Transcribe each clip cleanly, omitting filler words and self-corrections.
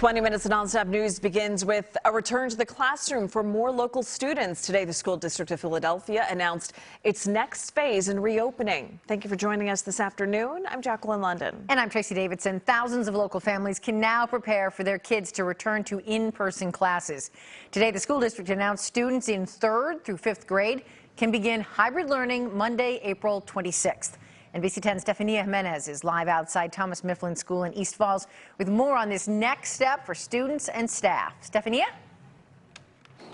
20 minutes of nonstop news begins with a return to the classroom for more local students. Today, the School District of Philadelphia announced its next phase in reopening. Thank you for joining us this afternoon. I'm Jacqueline London. And I'm Tracy Davidson. Thousands of local families can now prepare for their kids to return to in-person classes. Today, the school district announced students in 3rd through 5th grade can begin hybrid learning Monday, April 26th. NBC10's Stephania Jimenez is live outside Thomas Mifflin School in East Falls with more on this next step for students and staff. Stephania?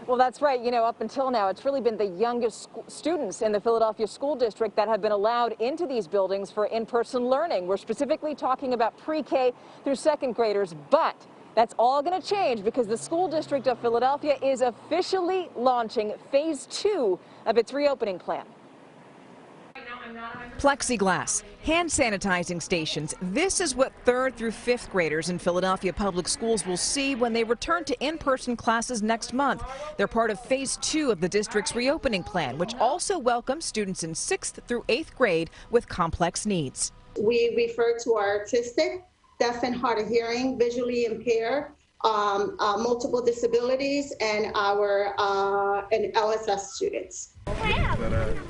Well, that's right. You know, up until now, it's really been the youngest students in the Philadelphia School District that have been allowed into these buildings for in-person learning. We're specifically talking about pre-K through 2nd graders, but that's all going to change because the School District of Philadelphia is officially launching phase 2 of its reopening plan. Plexiglass, hand sanitizing stations. This is what 3rd through 5th graders in Philadelphia public schools will see when they return to in-person classes next month. They're part of phase 2 of the district's reopening plan, which also welcomes students in 6th through 8th grade with complex needs. We refer to our autistic, deaf and hard of hearing, visually impaired, multiple disabilities, and our LSS students.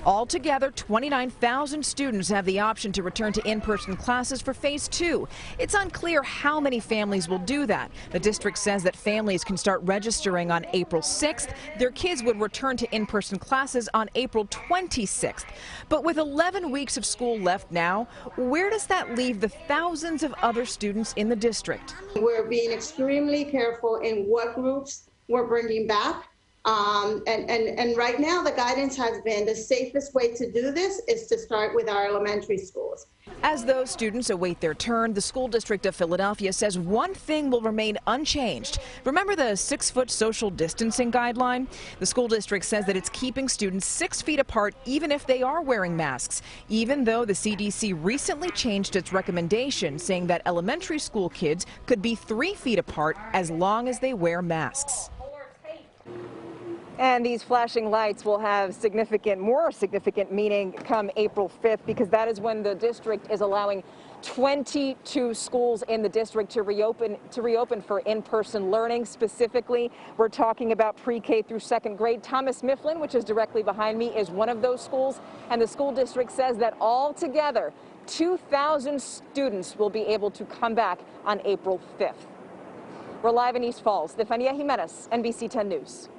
Altogether, 29,000 students have the option to return to in-person classes for phase 2. It's unclear how many families will do that. The district says that families can start registering on April 6th. Their kids would return to in-person classes on April 26th. But with 11 weeks of school left now, where does that leave the thousands of other students in the district? We're being extremely careful in what groups we're bringing back. And right now the guidance has been the safest way to do this is to start with our elementary schools. As those students await their turn, the School District of Philadelphia says one thing will remain unchanged. Remember the 6-foot social distancing guideline? The school district says that it's keeping students 6 feet apart even if they are wearing masks, even though the CDC recently changed its recommendation saying that elementary school kids could be 3 feet apart as long as they wear And these flashing lights will have more significant meaning come April 5th because that is when the district is allowing 22 schools in the district to reopen for in-person learning. Specifically, we're talking about pre-K through 2nd grade. Thomas Mifflin, which is directly behind me, is one of those schools, and the school district says that altogether 2,000 students will be able to come back on April 5th. We're live in East Falls. Stephania Jimenez, NBC10 News.